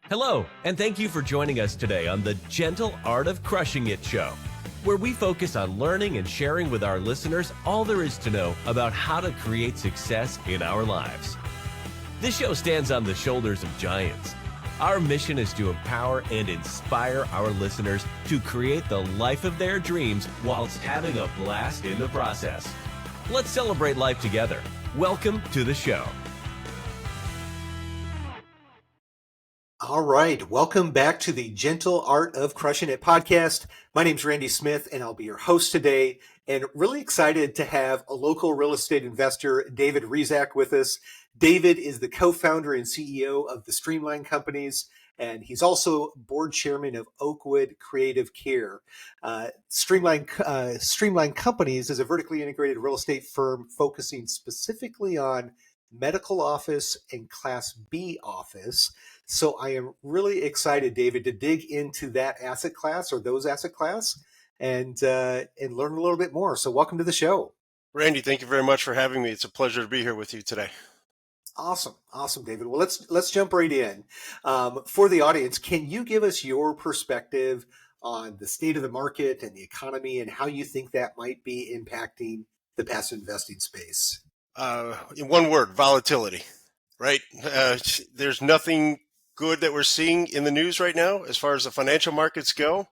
Hello, and thank you for joining us today on the Gentle Art of Crushing It show, where we focus on learning and sharing with our listeners all there is to know about how to create success in our lives. This show stands on the shoulders of giants. Our mission is to empower and inspire our listeners to create the life of their dreams whilst having a blast in the process. Let's celebrate life together. Welcome to the show. All right. Welcome back to the Gentle Art of Crushing It podcast. My name's Randy Smith, and I'll be your host today. And really excited to have a local real estate investor, David Hrizak, with us. David is the co-founder and CEO of the Streamline companies, and he's also board chairman of Oakwood Creative Care. Streamline Companies is a vertically integrated real estate firm focusing specifically on medical office and Class B office. So I am really excited, David, to dig into that asset class or those asset class and learn a little bit more. So welcome to the show. Randy, thank you very much for having me. It's a pleasure to be here with you today. Awesome, David. Well, let's jump right in. For the audience, can you give us your perspective on the state of the market and the economy and how you think that might be impacting the passive investing space? In one word, volatility, right? There's nothing good that we're seeing in the news right now as far as the financial markets go,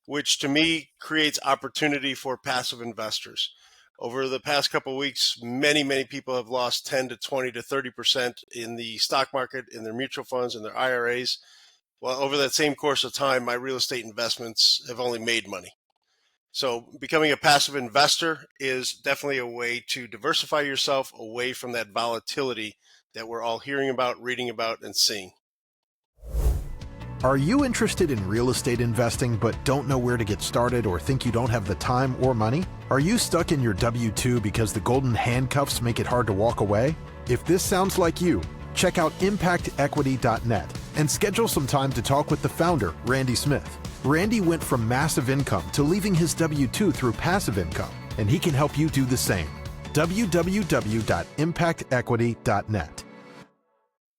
which to me creates opportunity for passive investors. Over the past couple of weeks, many people have lost 10 to 20 to 30% in the stock market, in their mutual funds, in their IRAs. Well, over that same course of time, my real estate investments have only made money. So becoming a passive investor is definitely a way to diversify yourself away from that volatility that we're all hearing about, reading about, and seeing. Are you interested in real estate investing but don't know where to get started or think you don't have the time or money? Are you stuck in your W-2 because the golden handcuffs make it hard to walk away? If this sounds like you, check out impactequity.net and schedule some time to talk with the founder, Randy Smith. Randy went from massive income to leaving his W-2 through passive income, and he can help you do the same. www.impactequity.net.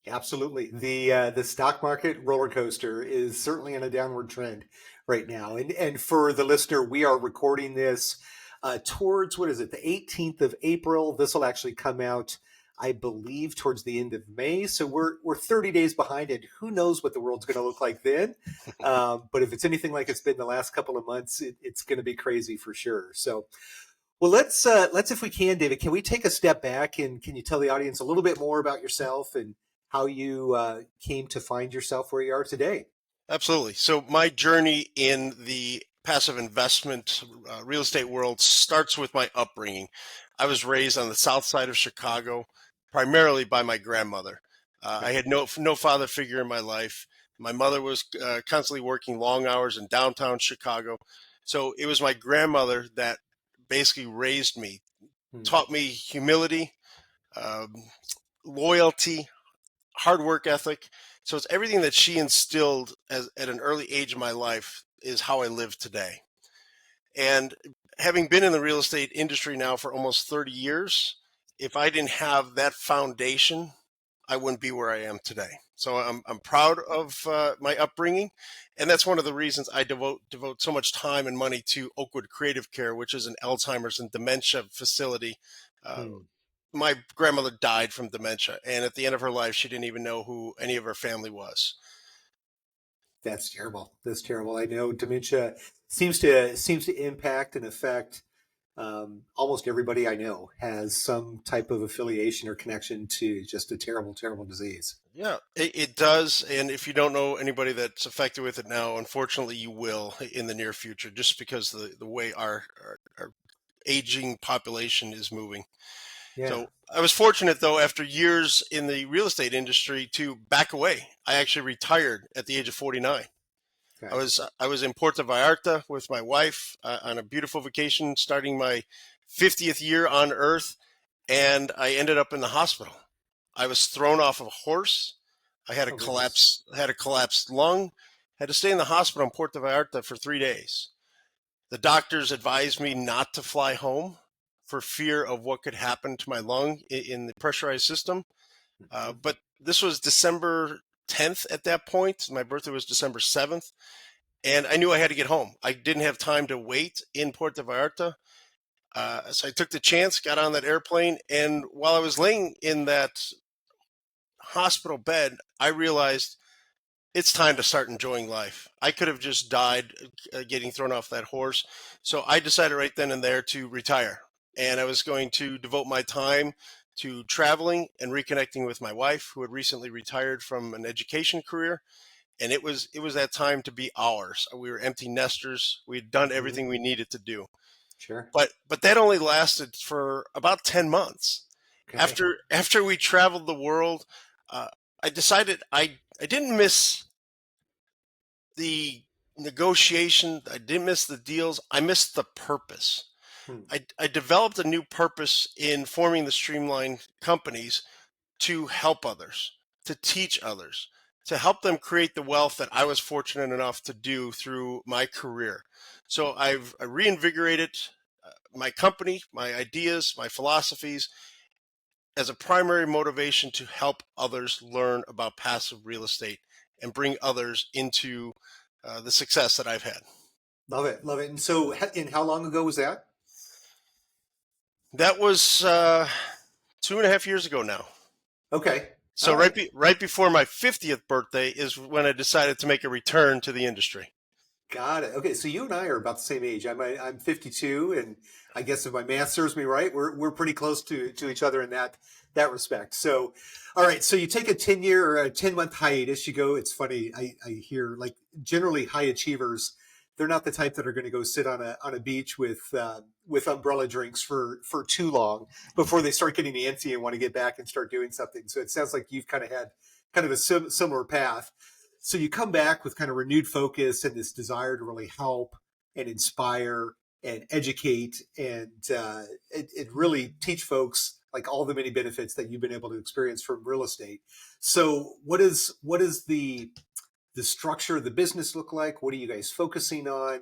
Absolutely. The stock market roller coaster is certainly on a downward trend right now. And for the listener, we are recording this towards, the 18th of April. This will actually come out, I believe, towards the end of May. So we're 30 days behind, and who knows what the world's going to look like then. But if it's anything like it's been the last couple of months, it's going to be crazy for sure. So, well, let's if we can, David, can we take a step back and can you tell the audience a little bit more about yourself and how you came to find yourself where you are today? Absolutely. So my journey in the passive investment real estate world starts with my upbringing. I was raised on the south side of Chicago, primarily by my grandmother. I had no father figure in my life. My mother was constantly working long hours in downtown Chicago. So it was my grandmother that basically raised me, taught me humility, loyalty, hard work ethic. So it's everything that she instilled at an early age in my life is how I live today. And having been in the real estate industry now for almost 30 years, if I didn't have that foundation, I wouldn't be where I am today. So I'm proud of my upbringing. And that's one of the reasons I devote so much time and money to Oakwood Creative Care, which is an Alzheimer's and dementia facility. My grandmother died from dementia, and at the end of her life, she didn't even know who any of her family was. That's terrible. That's terrible. I know dementia seems to impact and affect almost everybody I know has some type of affiliation or connection to just a terrible, terrible disease. Yeah, it does. And if you don't know anybody that's affected with it now, unfortunately, you will in the near future, just because the way our aging population is moving. Yeah. So I was fortunate, though, after years in the real estate industry to back away. I actually retired at the age of 49. Okay. I was in Puerto Vallarta with my wife on a beautiful vacation, starting my 50th year on Earth, and I ended up in the hospital. I was thrown off of a horse. I had a collapsed lung. Had to stay in the hospital in Puerto Vallarta for 3 days. The doctors advised me not to fly home for fear of what could happen to my lung in the pressurized system. But this was December 10th at that point. My birthday was December 7th. And I knew I had to get home. I didn't have time to wait in Puerto Vallarta. So I took the chance, got on that airplane. And while I was laying in that hospital bed, I realized it's time to start enjoying life. I could have just died getting thrown off that horse. So I decided right then and there to retire. And I was going to devote my time to traveling and reconnecting with my wife, who had recently retired from an education career. And it was that time to be ours. We were empty nesters. We had done everything we needed to do. Sure. But that only lasted for about 10 months. Okay. After we traveled the world, I decided I didn't miss the negotiation. I didn't miss the deals. I missed the purpose. I developed a new purpose in forming the Streamline companies to help others, to teach others, to help them create the wealth that I was fortunate enough to do through my career. So I reinvigorated my company, my ideas, my philosophies as a primary motivation to help others learn about passive real estate and bring others into the success that I've had. Love it. Love it. And so, and how long ago was that? That was 2.5 years ago now. Okay. So right before my 50th birthday is when I decided to make a return to the industry. Got it. Okay, so you and I are about the same age. I'm 52, and I guess if my math serves me right, we're pretty close to each other in that respect. So, all right. So you take a 10-year or a 10-month hiatus. You go. It's funny. I hear like generally high achievers. They're not the type that are going to go sit on a beach with umbrella drinks for too long before they start getting antsy and want to get back and start doing something. So it sounds like you've kind of had kind of a similar path. So you come back with kind of renewed focus and this desire to really help and inspire and educate and it really teach folks like all the many benefits that you've been able to experience from real estate. So what is the structure of the business look like? What are you guys focusing on?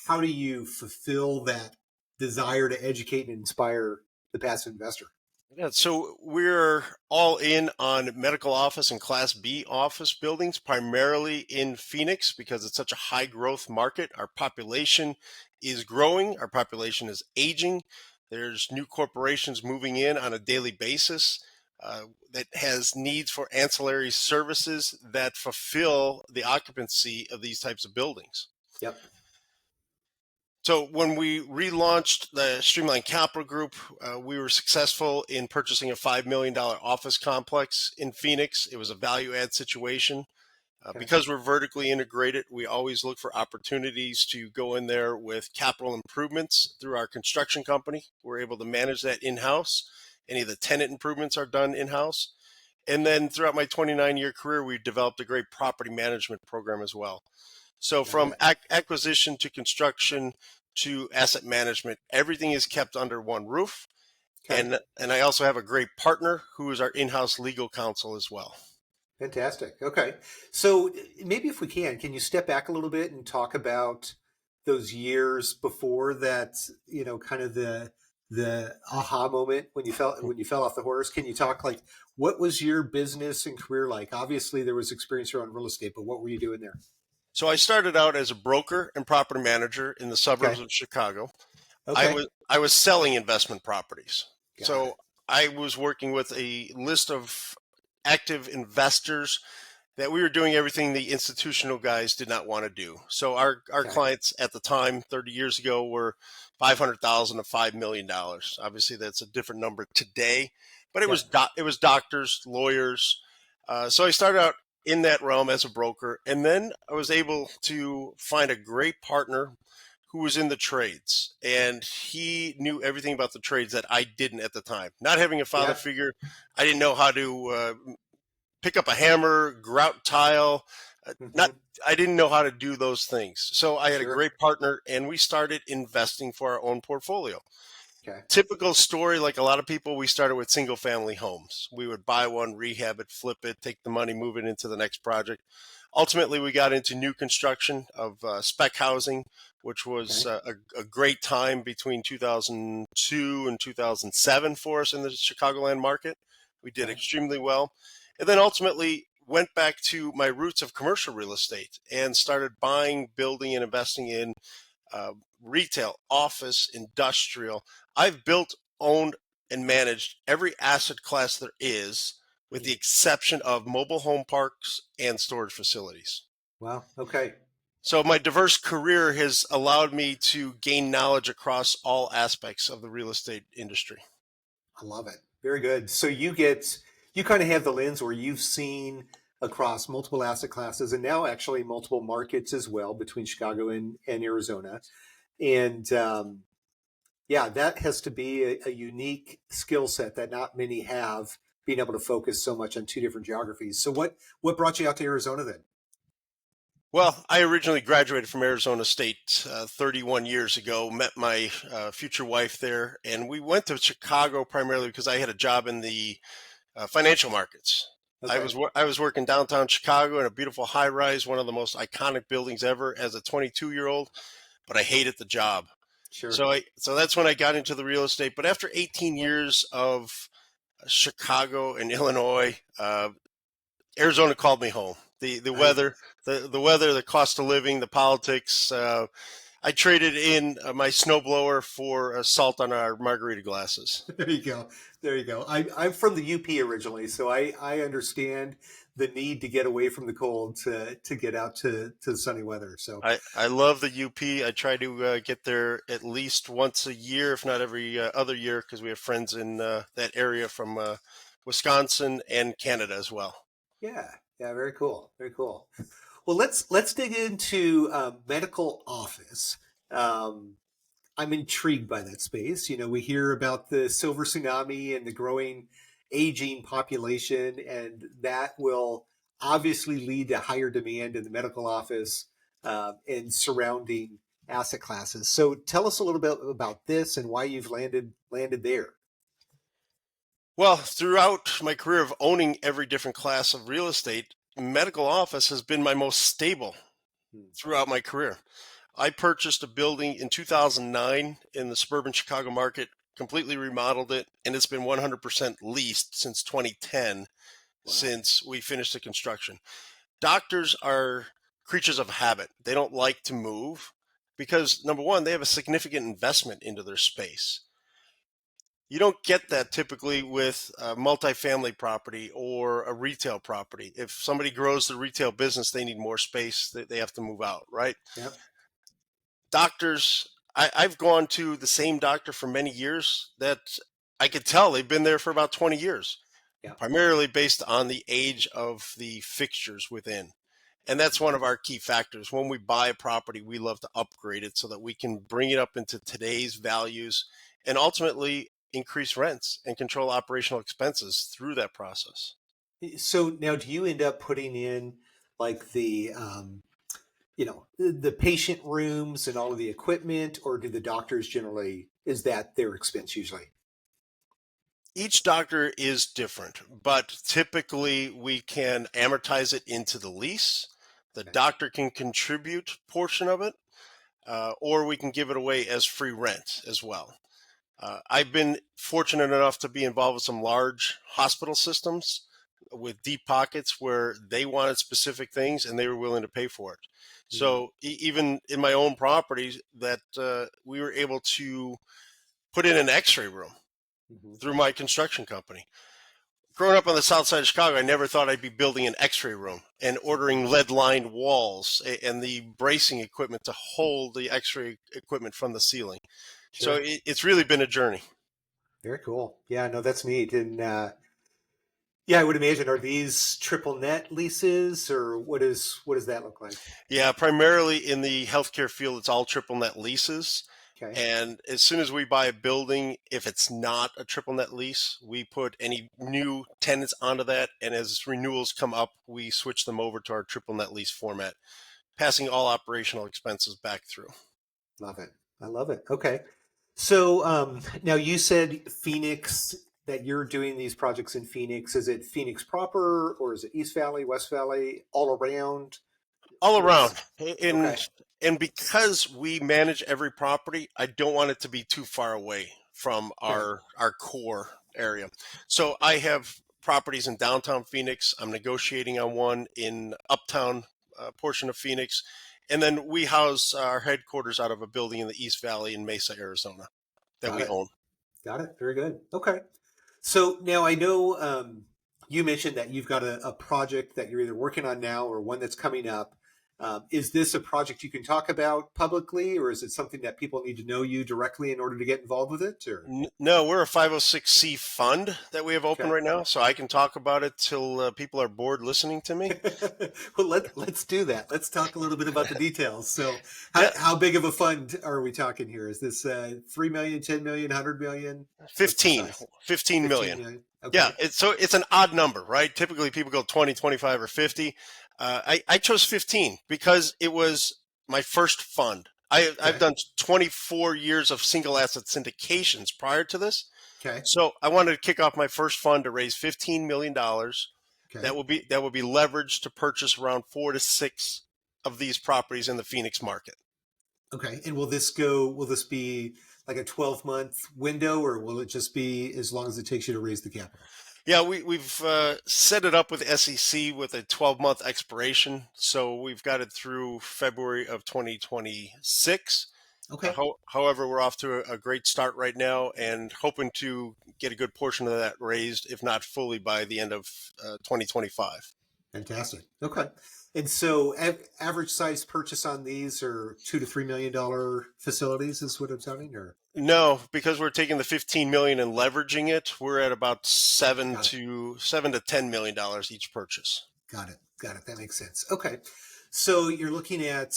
How do you fulfill that desire to educate and inspire the passive investor? Yeah, so we're all in on medical office and Class B office buildings, primarily in Phoenix because it's such a high growth market. Our population is growing. Our population is aging. There's new corporations moving in on a daily basis that has needs for ancillary services that fulfill the occupancy of these types of buildings. Yep. So when we relaunched the Streamline Capital Group, we were successful in purchasing a $5 million office complex in Phoenix. It was a value add situation. Okay. Because we're vertically integrated, we always look for opportunities to go in there with capital improvements through our construction company. We're able to manage that in-house. Any of the tenant improvements are done in-house. And then throughout my 29-year career, we've developed a great property management program as well. So from acquisition to construction to asset management, everything is kept under one roof. Okay. And I also have a great partner who is our in-house legal counsel as well. Fantastic. Okay. So maybe if we can you step back a little bit and talk about those years before that, kind of the aha moment when you fell off the horse? Can you talk like what was your business and career like? Obviously there was experience around real estate, but what were you doing there? So I started out as a broker and property manager in the suburbs of Chicago. Okay. I was selling investment properties. So I was working with a list of active investors that we were doing everything the institutional guys did not want to do. So our clients at the time, 30 years ago, were $500,000 to $5 million. Obviously, that's a different number today, but it was doctors, lawyers. So I started out in that realm as a broker, and then I was able to find a great partner who was in the trades, and he knew everything about the trades that I didn't at the time. Not having a father figure, I didn't know how to pick up a hammer, grout tile. I didn't know how to do those things. So I had a great partner, and we started investing for our own portfolio. Okay. Typical story, like a lot of people, we started with single family homes. We would buy one, rehab it, flip it, take the money, move it into the next project. Ultimately, we got into new construction of spec housing, which was a great time between 2002 and 2007 for us in the Chicagoland market. We did extremely well. And then ultimately, went back to my roots of commercial real estate and started buying, building, and investing in retail, office, industrial. I've built, owned, and managed every asset class there is, with the exception of mobile home parks and storage facilities. Wow. Okay. So my diverse career has allowed me to gain knowledge across all aspects of the real estate industry. I love it. Very good. So you kind of have the lens where you've seen across multiple asset classes and now actually multiple markets as well between Chicago and Arizona. And yeah, that has to be a unique skill set that not many have, being able to focus so much on two different geographies. So what brought you out to Arizona then? Well, I originally graduated from Arizona State 31 years ago, met my future wife there, and we went to Chicago primarily because I had a job in the financial markets. Okay. I was working downtown Chicago in a beautiful high rise, one of the most iconic buildings ever as a 22-year-old, but I hated the job. Sure. So that's when I got into the real estate. But after 18 years of Chicago and Illinois, Arizona called me home. The weather, the weather, the cost of living, the politics. I traded in my snowblower for salt on our margarita glasses. There you go. There you go. I'm from the UP originally, so I understand the need to get away from the cold to get out to sunny weather. So I love the UP. I try to get there at least once a year, if not every other year, because we have friends in that area from Wisconsin and Canada as well. Yeah. Very cool. Very cool. Well, let's dig into medical office. I'm intrigued by that space. You know, we hear about the silver tsunami and the growing aging population, and that will obviously lead to higher demand in the medical office and surrounding asset classes. So tell us a little bit about this and why you've landed there. Well, throughout my career of owning every different class of real estate, medical office has been my most stable throughout my career. I purchased a building in 2009 in the suburban Chicago market, completely remodeled it, and it's been 100% leased since 2010, wow, since we finished the construction. Doctors are creatures of habit. They don't like to move because, number one, they have a significant investment into their space. You don't get that typically with a multifamily property or a retail property. If somebody grows the retail business, they need more space. They have to move out, right? Yep. Doctors, I've gone to the same doctor for many years that I could tell they've been there for about 20 years, yeah, primarily based on the age of the fixtures within. And that's one of our key factors. When we buy a property, we love to upgrade it so that we can bring it up into today's values and ultimately increase rents and control operational expenses through that process. So now, do you end up putting in like the patient rooms and all of the equipment, or do the doctors generally, is that their expense usually? Each doctor is different, but typically we can amortize it into the lease. The doctor can contribute a portion of it, or we can give it away as free rent as well. I've been fortunate enough to be involved with some large hospital systems with deep pockets where they wanted specific things and they were willing to pay for it. Mm-hmm. So even in my own properties that we were able to put in an x-ray room, mm-hmm, through my construction company. Growing up on the south side of Chicago, I never thought I'd be building an x-ray room and ordering lead-lined walls and the bracing equipment to hold the x-ray equipment from the ceiling. Sure. So it's really been a journey. Very cool. Yeah, no, that's neat. And yeah, I would imagine, are these triple net leases, or what does that look like? Yeah, primarily in the healthcare field, it's all triple net leases. Okay. And as soon as we buy a building, if it's not a triple net lease, we put any new tenants onto that. And as renewals come up, we switch them over to our triple net lease format, passing all operational expenses back through. Love it. I love it. Okay. So now you said Phoenix, that you're doing these projects in Phoenix. Is it Phoenix proper, or is it East Valley, West Valley, all around? All around. And because we manage every property, I don't want it to be too far away from our core area. So I have properties in downtown Phoenix. I'm negotiating on one in uptown portion of Phoenix. And then we house our headquarters out of a building in the East Valley in Mesa, Arizona that Got we it. own. Got it. Very good. Okay. So now I know you mentioned that you've got a project that you're either working on now or one that's coming up. Is this a project you can talk about publicly, or is it something that people need to know you directly in order to get involved with it? Or No, we're a 506c fund that we have open okay. right now, so I can talk about it till people are bored listening to me. Well, let's do that. Let's talk a little bit about the details. So, Yeah, how big of a fund are we talking here? Is this 3 million, 10 million, 100 million? What's the 15, size? 15 15 million. million. Yeah, Okay. it's an odd number, right? Typically people go 20, 25, or 50. I chose 15 because it was my first fund. I've Okay. done 24 years of single asset syndications prior to this. Okay. So I wanted to kick off my first fund to raise $15 million. Okay. That will be leveraged to purchase around 4 to 6 of these properties in the Phoenix market. Okay. And will this be like a 12-month window, or will it just be as long as it takes you to raise the capital? Yeah, we've set it up with SEC with a 12-month expiration. So we've got it through February of 2026. Okay. However, we're off to a great start right now and hoping to get a good portion of that raised, if not fully, by the end of 2025. Fantastic. Okay. And so average size purchase on these are $2 to $3 million facilities is what I'm sounding, or No, because we're taking the 15 million and leveraging it, we're at about got it. $7 to $10 million each purchase. Got it. Got it. That makes sense. Okay. So you're looking at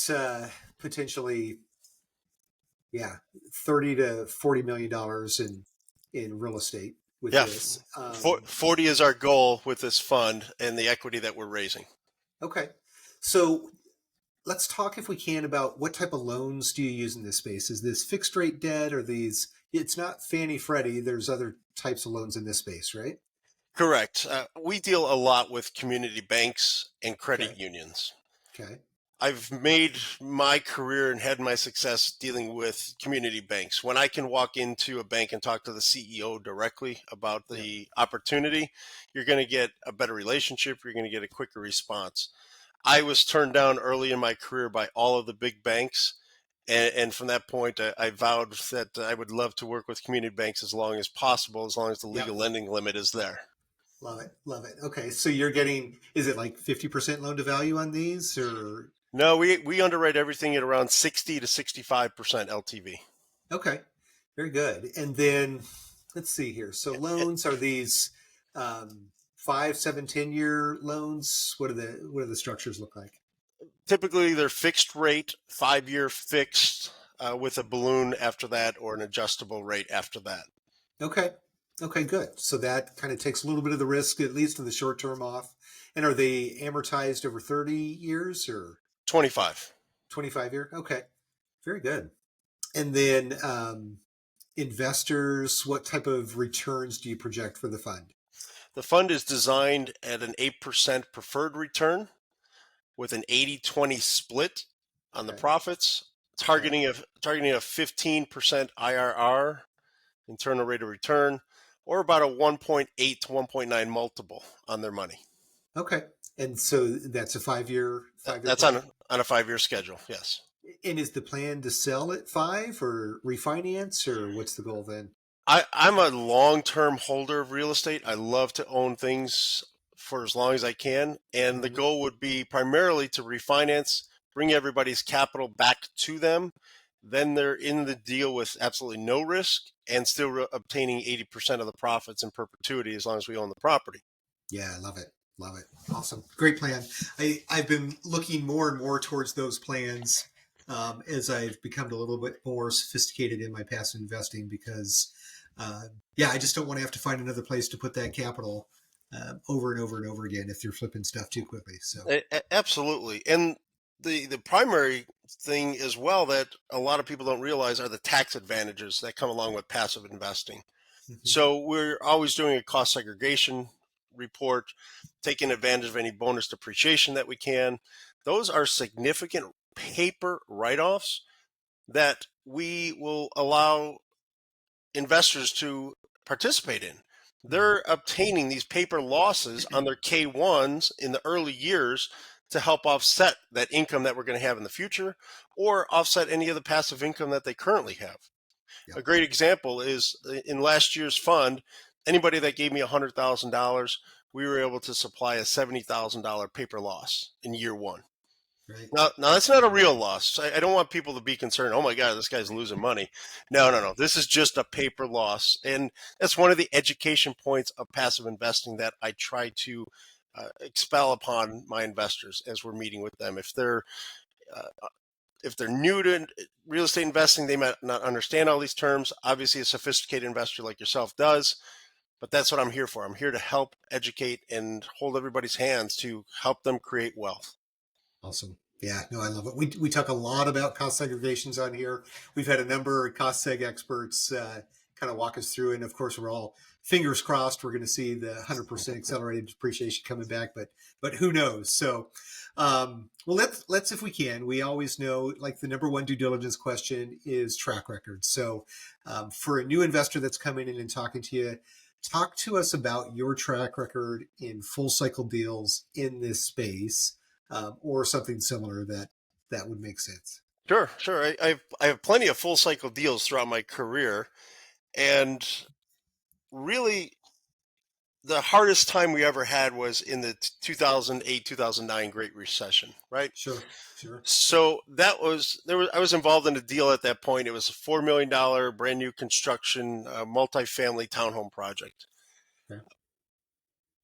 potentially, yeah, 30 to $40 million in real estate with Yeah, this. 40 is our goal with this fund and the equity that we're raising. Okay. So let's talk, if we can, about what type of loans do you use in this space? Is this fixed rate debt, or these? It's not Fannie Freddie. There's other types of loans in this space, right? Correct. We deal a lot with community banks and credit Okay. unions. Okay. I've made my career and had my success dealing with community banks. When I can walk into a bank and talk to the CEO directly about Yeah. the opportunity, you're going to get a better relationship. You're going to get a quicker response. I was turned down early in my career by all of the big banks. And from that point, I vowed that I would love to work with community banks as long as possible, as long as the legal Yep. lending limit is there. Love it. Love it. Okay. So you're getting, is it like 50% loan to value on these, or? No, we underwrite everything at around 60 to 65% LTV. Okay. Very good. And then let's see here. So loans, are these 5, 7, 10-year loans? What do the structures look like? Typically, they're fixed rate, 5-year fixed with a balloon after that or an adjustable rate after that. Okay. Okay, good. So that kind of takes a little bit of the risk, at least in the short term, off. And are they amortized over 30 years or 25. 25-year? Okay. Very good. And then investors, what type of returns do you project for the fund? The fund is designed at an 8% preferred return with an 80-20 split on the Okay. profits, Okay. targeting a 15% IRR, internal rate of return, or about a 1.8 to 1.9 multiple on their money. Okay. And so that's a five-year That's plan? on a 5-year schedule, yes. And is the plan to sell at 5 or refinance, or what's the goal then? I'm a long-term holder of real estate. I love to own things for as long as I can. And the Mhm. goal would be primarily to refinance, bring everybody's capital back to them. Then they're in the deal with absolutely no risk and still obtaining 80% of the profits in perpetuity as long as we own the property. Yeah, I love it. Love it. Awesome. Great plan. I've been looking more and more towards those plans as I've become a little bit more sophisticated in my passive investing, because, yeah, I just don't want to have to find another place to put that capital over and over and over again if you're flipping stuff too quickly. So, Absolutely. And the primary thing as well that a lot of people don't realize are the tax advantages that come along with passive investing. mhm. So we're always doing a cost segregation report, taking advantage of any bonus depreciation that we can. Those are significant paper write-offs that we will allow investors to participate in. they're obtaining these paper losses on their K1s in the early years to help offset that income that we're going to have in the future, or offset any of the passive income that they currently have. Yep. A great example is in last year's fund, anybody that gave me $100,000, we were able to supply a $70,000 paper loss in year one. Right. Now that's not a real loss. I don't want people to be concerned, oh my God, this guy's losing money. No. This is just a paper loss. And that's one of the education points of passive investing that I try to expel upon my investors as we're meeting with them. If they're new to real estate investing, they might not understand all these terms. Obviously, a sophisticated investor like yourself does, but that's what I'm here for. I'm here to help educate and hold everybody's hands to help them create wealth. Awesome. Yeah, no, I love it. We talk a lot about cost segregations on here. We've had a number of cost seg experts kind of walk us through, and of course, we're all fingers crossed we're going to see the 100% accelerated depreciation coming back, but who knows? So, well, let's if we can. We always know, like, the number one due diligence question is track record. So, for a new investor that's coming in and talking to you, talk to us about your track record in full cycle deals in this space. Or something similar that would make sense. Sure. I have plenty of full cycle deals throughout my career, and really the hardest time we ever had was in the 2008-2009 Great Recession, right? Sure. So I was involved in a deal at that point. It was a $4 million brand new construction multifamily townhome project. Okay.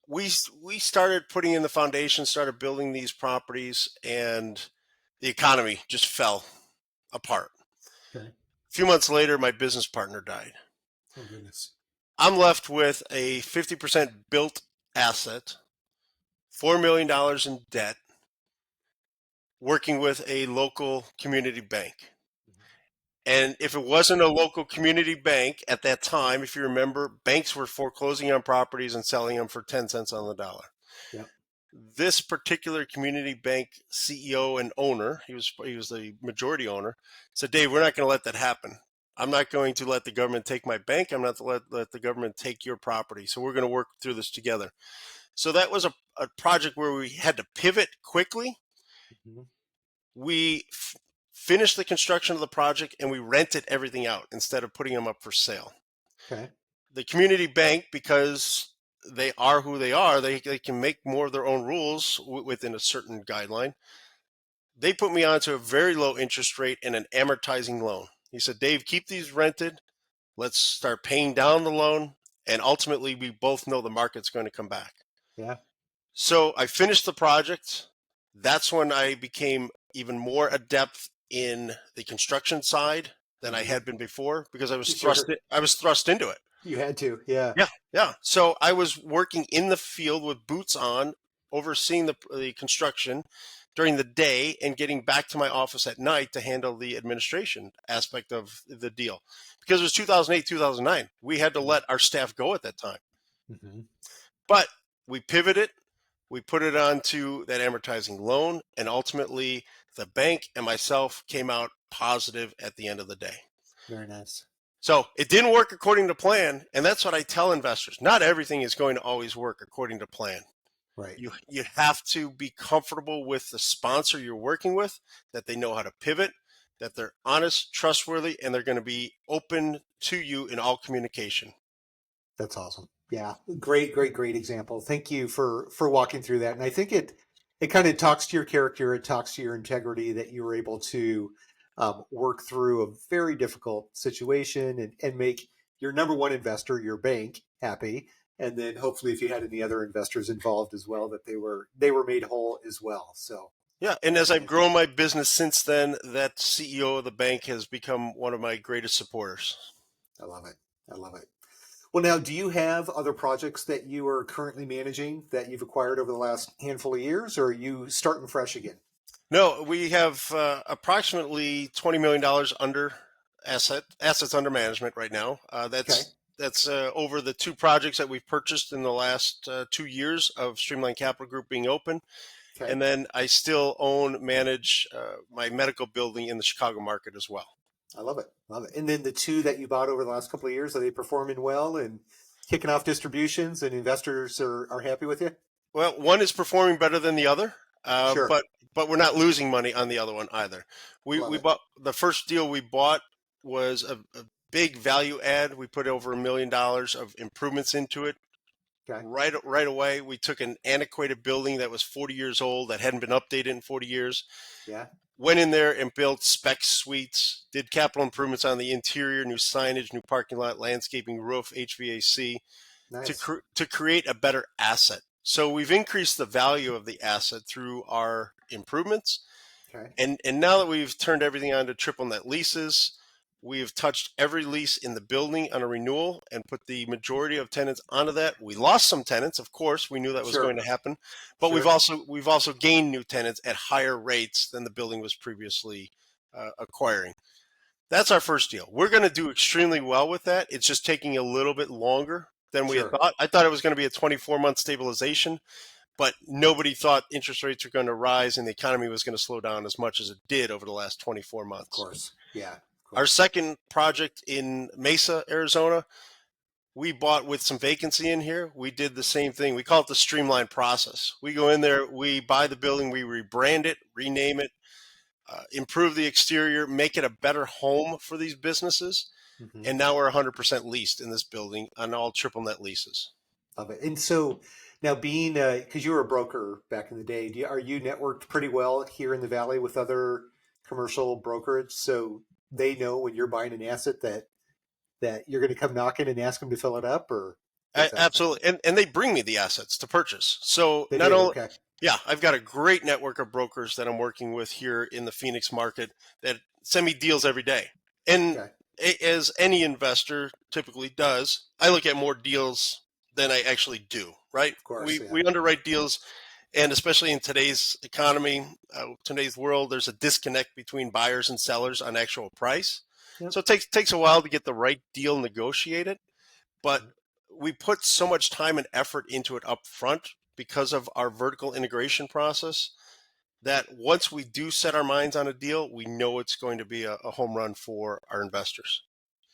We started putting in the foundation, started building these properties, and the economy just fell apart. Okay. A few months later, my business partner died. Oh, goodness. I'm left with a 50% built asset, $4 million in debt, working with a local community bank. And if it wasn't a local community bank at that time, if you remember, banks were foreclosing on properties and selling them for 10 cents on the dollar. Yep. This particular community bank CEO and owner, he was the majority owner, said, Dave, we're not going to let that happen. I'm not going to let the government take my bank. I'm not going to let the government take your property. So we're going to work through this together. So that was a project where we had to pivot quickly. Mm-hmm. We finished the construction of the project and we rented everything out instead of putting them up for sale. Okay. The community bank, because they are who they are, they can make more of their own rules within a certain guideline. They put me onto a very low interest rate and an amortizing loan. He said, Dave, keep these rented. Let's start paying down the loan. And ultimately, we both know the market's going to come back. Yeah. So I finished the project. That's when I became even more adept in the construction side than I had been before, because I was thrust into it. You had to, yeah. Yeah. So I was working in the field with boots on, overseeing the construction during the day and getting back to my office at night to handle the administration aspect of the deal. Because it was 2008, 2009. We had to let our staff go at that time. Mm-hmm. But we pivoted. We put it onto that amortizing loan, and ultimately the bank and myself came out positive at the end of the day. Very nice. So it didn't work according to plan, and that's what I tell investors. Not everything is going to always work according to plan. Right. You have to be comfortable with the sponsor you're working with, that they know how to pivot, that they're honest, trustworthy, and they're going to be open to you in all communication. That's awesome. Yeah, great example. Thank you for walking through that. And I think it kind of talks to your character. It talks to your integrity that you were able to work through a very difficult situation and make your number one investor, your bank, happy. And then hopefully if you had any other investors involved as well, that they were made whole as well. So yeah, and as I've grown my business since then, that CEO of the bank has become one of my greatest supporters. I love it. Well, now, do you have other projects that you are currently managing that you've acquired over the last handful of years, or are you starting fresh again? No, we have approximately $20 million under assets under management right now. That's over the two projects that we've purchased in the last 2 years of Streamline Capital Group being open. Okay. And then I still manage my medical building in the Chicago market as well. I love it. And then the two that you bought over the last couple of years, are they performing well? And kicking off distributions and investors are happy with you? Well, one is performing better than the other, Sure. but we're not losing money on the other one either. Love We it. bought the first deal we bought was a big value add. We put over $1 million of improvements into it. Okay. Right away, we took an antiquated building that was 40 years old that hadn't been updated in 40 years. Yeah. Went in there and built spec suites, did capital improvements on the interior, new signage, new parking lot, landscaping, roof, HVAC Nice. to create a better asset. So we've increased the value of the asset through our improvements. Okay. And now that we've turned everything onto triple net leases, we've touched every lease in the building on a renewal and put the majority of tenants onto that. We lost some tenants, of course. We knew that was Sure. going to happen, but Sure. we've also gained new tenants at higher rates than the building was previously acquiring. That's our first deal. We're going to do extremely well with that. It's just taking a little bit longer than we had Sure. thought. I thought it was going to be a 24-month stabilization, but nobody thought interest rates were going to rise and the economy was going to slow down as much as it did over the last 24 months. Of course. Yeah. Our second project in Mesa, Arizona, we bought with some vacancy in here. We did the same thing. We call it the Streamline process. We go in there, we buy the building, we rebrand it, rename it, improve the exterior, make it a better home for these businesses. Mm-hmm. And now we're 100% leased in this building on all triple net leases. Love it. And so now being, because you were a broker back in the day, are you networked pretty well here in the Valley with other commercial brokerage? So they know when you're buying an asset that you're going to come knocking and ask them to fill it up, or absolutely. And they bring me the assets to purchase. So they not do? only, Okay. yeah, I've got a great network of brokers that I'm working with here in the Phoenix market that send me deals every day. And Okay. as any investor typically does, I look at more deals than I actually do, right? Of course. We underwrite deals, and especially in today's economy, today's world, there's a disconnect between buyers and sellers on actual price. Yep. So it takes a while to get the right deal negotiated, but we put so much time and effort into it up front because of our vertical integration process that once we do set our minds on a deal, we know it's going to be a home run for our investors.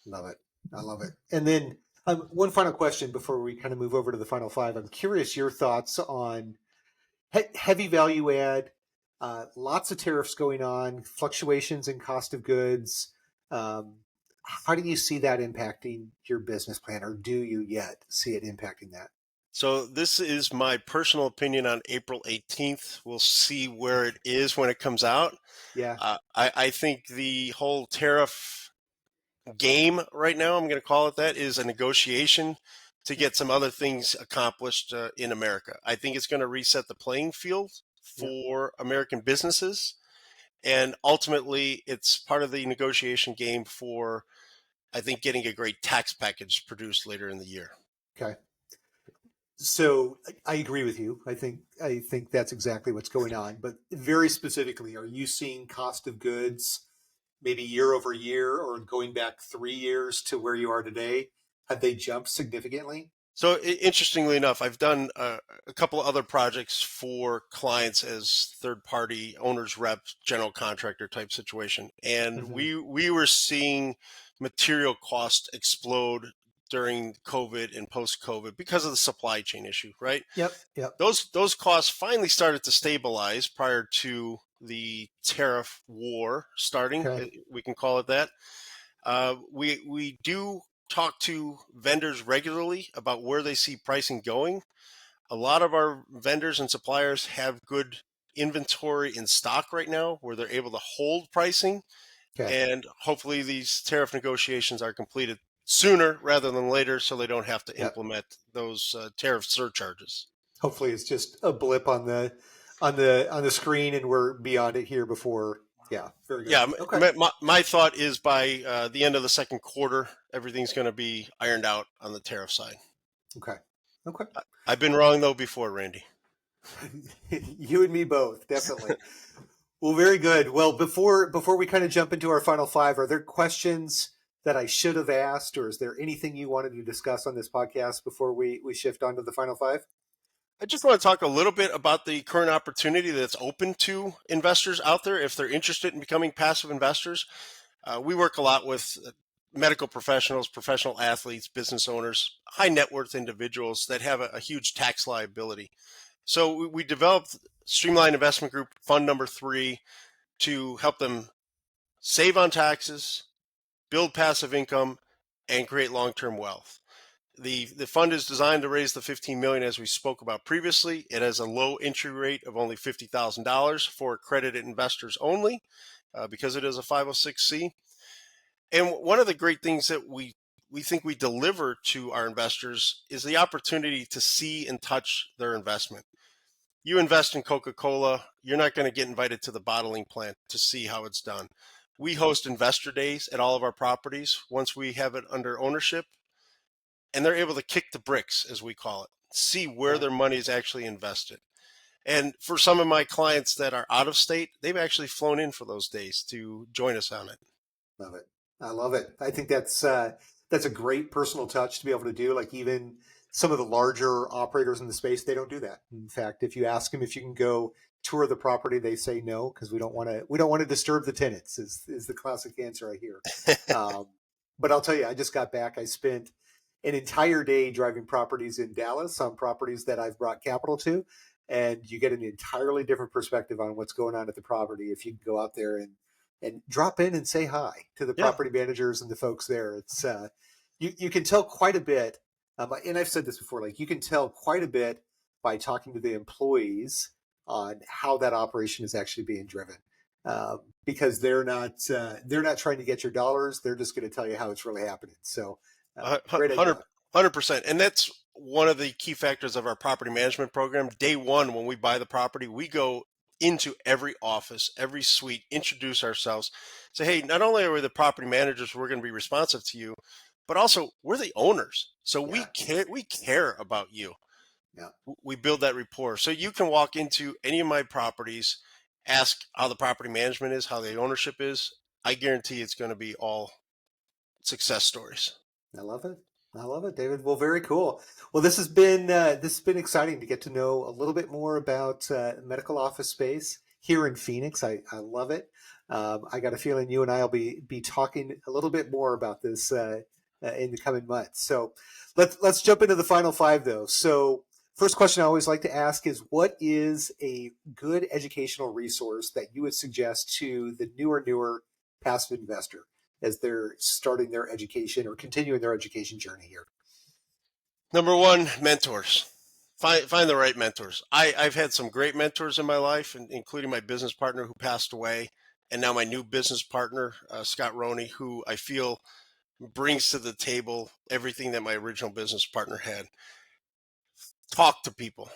Love it. I love it. And then one final question before we kind of move over to the final five. I'm curious your thoughts on heavy value add, lots of tariffs going on, fluctuations in cost of goods. How do you see that impacting your business plan, or do you yet see it impacting that? So this is my personal opinion on April 18th. We'll see where it is when it comes out. Yeah. I think the whole tariff game right now, I'm going to call it that, is a negotiation to get some other things accomplished in America. I think it's going to reset the playing field for American businesses. And ultimately, it's part of the negotiation game for, I think, getting a great tax package produced later in the year. Okay. So I agree with you. I think that's exactly what's going on. But very specifically, are you seeing cost of goods maybe year over year or going back 3 years to where you are today? Have they jumped significantly? So interestingly enough, I've done a couple of other projects for clients as third-party owners rep, general contractor type situation. And we were seeing material cost explode during COVID and post-COVID because of the supply chain issue, right? Yep. Those costs finally started to stabilize prior to the tariff war starting. Okay. We can call it that. We do talk to vendors regularly about where they see pricing going. A lot of our vendors and suppliers have good inventory in stock right now where they're able to hold pricing. Okay. And hopefully these tariff negotiations are completed sooner rather than later so they don't have to implement those tariff surcharges. Hopefully it's just a blip on the screen and we're beyond it here before. Yeah, very good. Yeah, okay. my thought is by the end of the second quarter, everything's going to be ironed out on the tariff side. Okay. I've been wrong, though, before, Randy. You and me both, definitely. Well, very good. Well, before we kind of jump into our final five, are there questions that I should have asked, or is there anything you wanted to discuss on this podcast before we shift on to the final five? I just want to talk a little bit about the current opportunity that's open to investors out there if they're interested in becoming passive investors. We work a lot with medical professionals, professional athletes, business owners, high net worth individuals that have a huge tax liability. So we developed Streamline Investment Group Fund Number 3 to help them save on taxes, build passive income, and create long-term wealth. The fund is designed to raise the $15 million as we spoke about previously. It has a low entry rate of only $50,000 for accredited investors only, because it is a 506c. And one of the great things that we think we deliver to our investors is the opportunity to see and touch their investment. You invest in Coca-Cola, you're not going to get invited to the bottling plant to see how it's done. We host investor days at all of our properties once we have it under ownership, and they're able to kick the bricks, as we call it, see where their money is actually invested. And for some of my clients that are out of state, they've actually flown in for those days to join us on it. Love it. I love it. I think that's a great personal touch to be able to do. Like, even some of the larger operators in the space, they don't do that. In fact, if you ask them if you can go tour the property, they say no, because we don't want to disturb the tenants. Is the classic answer I hear. But I'll tell you, I just got back. I spent an entire day driving properties in Dallas on properties that I've brought capital to, and you get an entirely different perspective on what's going on at the property if you can go out there and drop in and say hi to the property managers and the folks there. It's you can tell quite a bit, and I've said this before. Like, you can tell quite a bit by talking to the employees on how that operation is actually being driven, because they're not trying to get your dollars. They're just going to tell you how it's really happening. So, 100%, and that's one of the key factors of our property management program. Day one, when we buy the property, we go into every office, every suite, introduce ourselves, say, hey, not only are we the property managers, we're going to be responsive to you, but also we're the owners. So we care about you. Yeah. We build that rapport. So you can walk into any of my properties, ask how the property management is, how the ownership is. I guarantee it's going to be all success stories. I love it, David. Well, very cool. Well, this has been exciting to get to know a little bit more about medical office space here in Phoenix. I love it. I got a feeling you and I will be talking a little bit more about this in the coming months. So let's jump into the final five, though. So first question I always like to ask is, what is a good educational resource that you would suggest to the newer passive investor as they're starting their education or continuing their education journey here? Number one, mentors. Find the right mentors. I've had some great mentors in my life, including my business partner who passed away, and now my new business partner, Scott Roney, who I feel brings to the table everything that my original business partner had. Talk to people.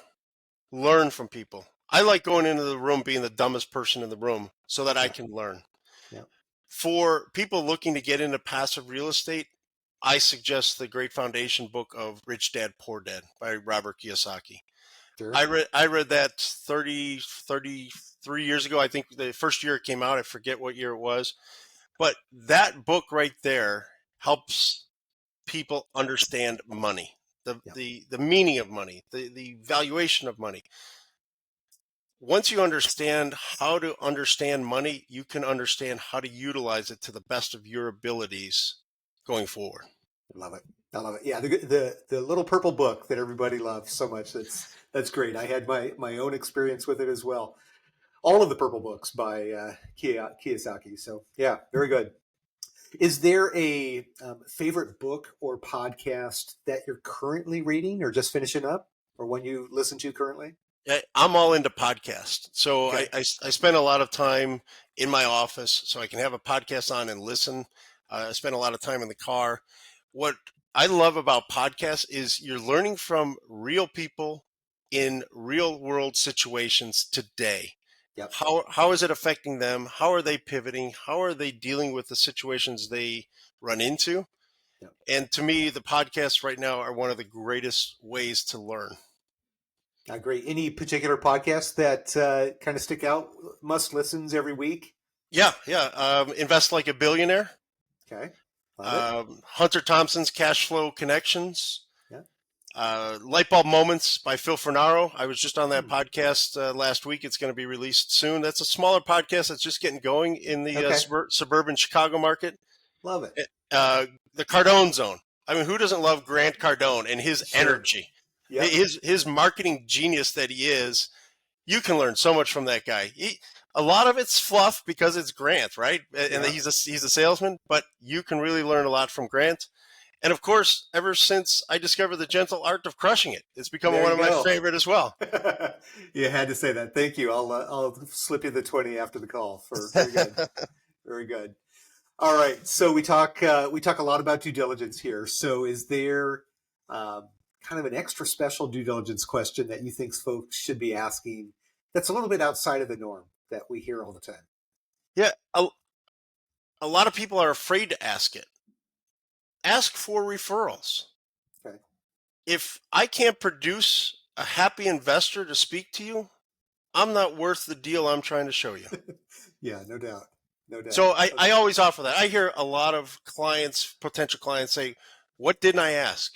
Learn from people. I like going into the room being the dumbest person in the room so that I can learn. Yeah. For people looking to get into passive real estate, I suggest the great foundation book of Rich Dad, Poor Dad by Robert Kiyosaki. Sure. I read that 33 years ago. I think the first year it came out. I forget what year it was. But that book right there helps people understand money, the meaning of money, the valuation of money. Once you understand how to understand money, you can understand how to utilize it to the best of your abilities going forward. I love it. Yeah, the little purple book that everybody loves so much. That's great. I had my own experience with it as well. All of the purple books by Kiyosaki. So yeah, very good. Is there a favorite book or podcast that you're currently reading or just finishing up, or one you listen to currently? I'm all into podcasts. So Okay. I spend a lot of time in my office so I can have a podcast on and listen. I spend a lot of time in the car. What I love about podcasts is you're learning from real people in real world situations today. Yep. How is it affecting them? How are they pivoting? How are they dealing with the situations they run into? Yep. And to me, the podcasts right now are one of the greatest ways to learn. Great. Any particular podcasts that kind of stick out, must listens every week? Yeah. Invest Like a Billionaire. Okay. Hunter Thompson's Cash Flow Connections. Yeah. Light Bulb Moments by Phil Fornaro. I was just on that podcast last week. It's going to be released soon. That's a smaller podcast that's just getting going in the suburban Chicago market. Love it. The Cardone zone. I mean, who doesn't love Grant Cardone and his energy? Yep. His marketing genius that he is. You can learn so much from that guy. A lot of it's fluff because it's Grant, right? And he's a salesman, but you can really learn a lot from Grant. And of course, ever since I discovered the gentle art of crushing it, it's become one of my favorite as well. You had to say that. Thank you. I'll slip you the 20 after the call. For very good, very good. All right. So we talk a lot about due diligence here. So is there kind of an extra special due diligence question that you think folks should be asking that's a little bit outside of the norm that we hear all the time? Yeah, a lot of people are afraid to ask it. Ask for referrals. Okay. If I can't produce a happy investor to speak to you, I'm not worth the deal I'm trying to show you. Yeah, no doubt. No doubt. So I always offer that. I hear a lot of clients, potential clients say, what didn't I ask?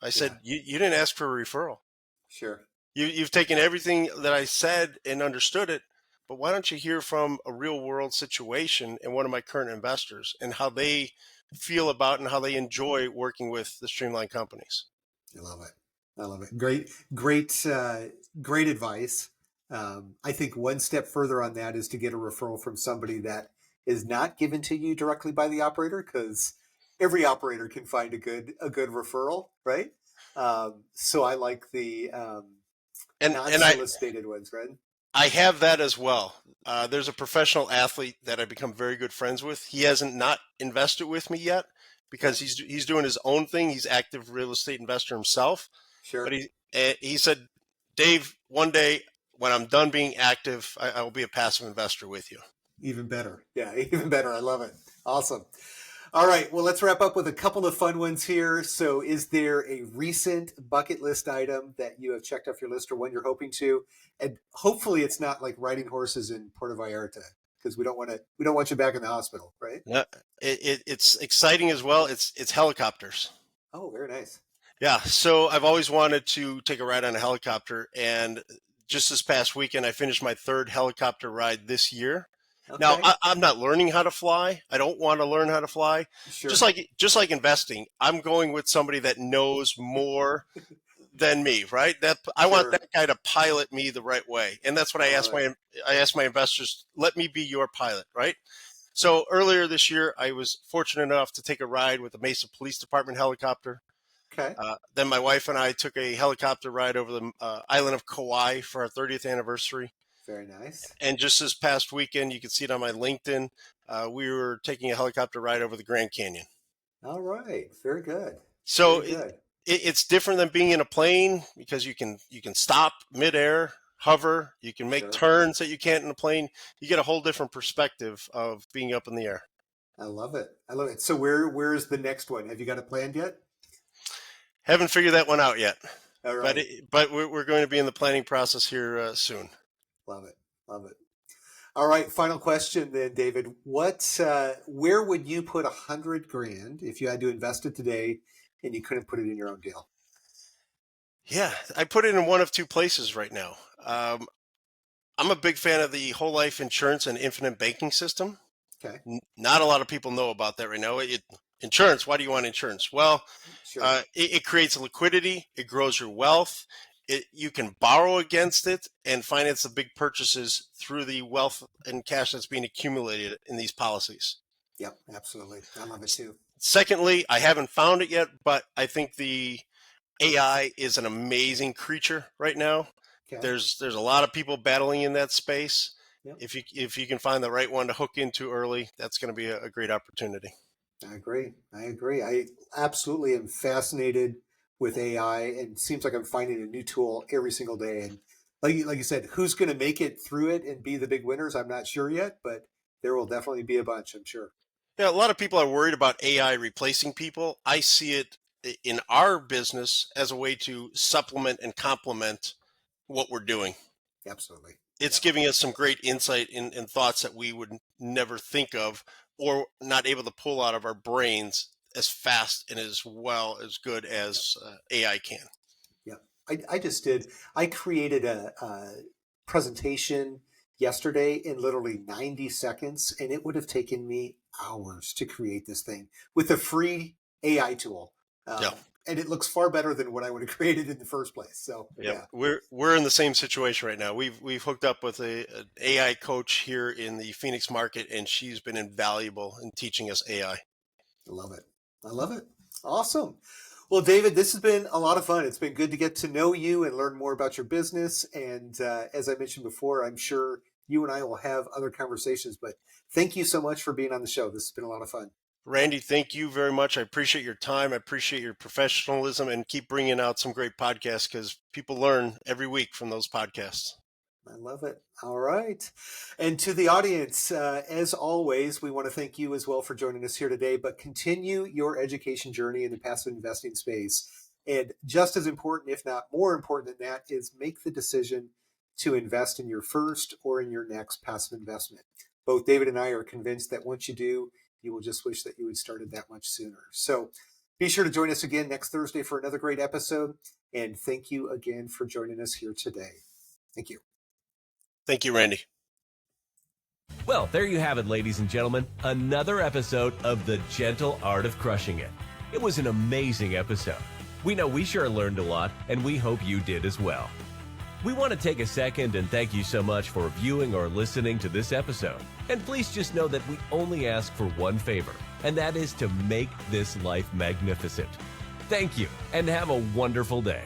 I said, you didn't ask for a referral. Sure. You've taken everything that I said and understood it, but why don't you hear from a real world situation and one of my current investors and how they feel about and how they enjoy working with the Streamline companies? I love it. I love it. Great advice. I think one step further on that is to get a referral from somebody that is not given to you directly by the operator, because every operator can find a good referral, right? So I like the non-solicited ones, right? I have that as well. There's a professional athlete that I've become very good friends with. He hasn't not invested with me yet because he's doing his own thing. He's active real estate investor himself. Sure. But he said, Dave, one day when I'm done being active, I will be a passive investor with you. Even better. Yeah, even better. I love it. Awesome. All right. Well, let's wrap up with a couple of fun ones here. So is there a recent bucket list item that you have checked off your list or one you're hoping to? And hopefully it's not like riding horses in Puerto Vallarta, because we don't want you back in the hospital, right? Yeah, it's exciting as well. It's helicopters. Oh, very nice. Yeah. So I've always wanted to take a ride on a helicopter. And just this past weekend, I finished my third helicopter ride this year. Okay. Now, I'm not learning how to fly. I don't want to learn how to fly. Sure. Just like investing, I'm going with somebody that knows more than me, right? I want that guy to pilot me the right way, and that's what I ask my investors. Let me be your pilot, right? So earlier this year, I was fortunate enough to take a ride with the Mesa Police Department helicopter. Okay. Then my wife and I took a helicopter ride over the island of Kauai for our 30th anniversary. Very nice. And just this past weekend, you can see it on my LinkedIn, we were taking a helicopter ride over the Grand Canyon. All right. Very good. So it's different than being in a plane because you can stop midair, hover, you can make turns that you can't in a plane. You get a whole different perspective of being up in the air. I love it. I love it. So where's the next one? Have you got it planned yet? Haven't figured that one out yet. All right. But we're going to be in the planning process here soon. Love it. Love it. All right. Final question then, David. Where would you put $100,000 if you had to invest it today and you couldn't put it in your own deal? Yeah, I put it in one of two places right now. I'm a big fan of the whole life insurance and infinite banking system. Okay. Not a lot of people know about that right now. Insurance. Why do you want insurance? Well, it creates liquidity. It grows your wealth. You can borrow against it and finance the big purchases through the wealth and cash that's being accumulated in these policies. Yep, absolutely. I love it too. Secondly, I haven't found it yet, but I think the AI is an amazing creature right now. Okay. There's a lot of people battling in that space. Yep. If you can find the right one to hook into early, that's going to be a great opportunity. I agree. I absolutely am fascinated with AI, and it seems like I'm finding a new tool every single day. And like you said, who's going to make it through it and be the big winners? I'm not sure yet, but there will definitely be a bunch, I'm sure. Yeah, a lot of people are worried about AI replacing people. I see it in our business as a way to supplement and complement what we're doing. Absolutely. It's giving us some great insight and thoughts that we would never think of or not able to pull out of our brains as fast and as well as good as AI can. Yeah, I created a presentation yesterday in literally 90 seconds, and it would have taken me hours to create this thing with a free AI tool. Yeah. And it looks far better than what I would have created in the first place. So yeah, we're in the same situation right now. We've hooked up with an AI coach here in the Phoenix market, and she's been invaluable in teaching us AI. I love it. I love it. Awesome. Well, David, this has been a lot of fun. It's been good to get to know you and learn more about your business. And as I mentioned before, I'm sure you and I will have other conversations. But thank you so much for being on the show. This has been a lot of fun. Randy, thank you very much. I appreciate your time. I appreciate your professionalism, and keep bringing out some great podcasts because people learn every week from those podcasts. I love it. All right. And to the audience, as always, we want to thank you as well for joining us here today, but continue your education journey in the passive investing space. And just as important, if not more important than that, is make the decision to invest in your first or in your next passive investment. Both David and I are convinced that once you do, you will just wish that you had started that much sooner. So be sure to join us again next Thursday for another great episode. And thank you again for joining us here today. Thank you. Thank you, Randy. Well, there you have it, ladies and gentlemen. Another episode of The Gentle Art of Crushing It. It was an amazing episode. We know we sure learned a lot, and we hope you did as well. We want to take a second and thank you so much for viewing or listening to this episode. And please just know that we only ask for one favor, and that is to make this life magnificent. Thank you, and have a wonderful day.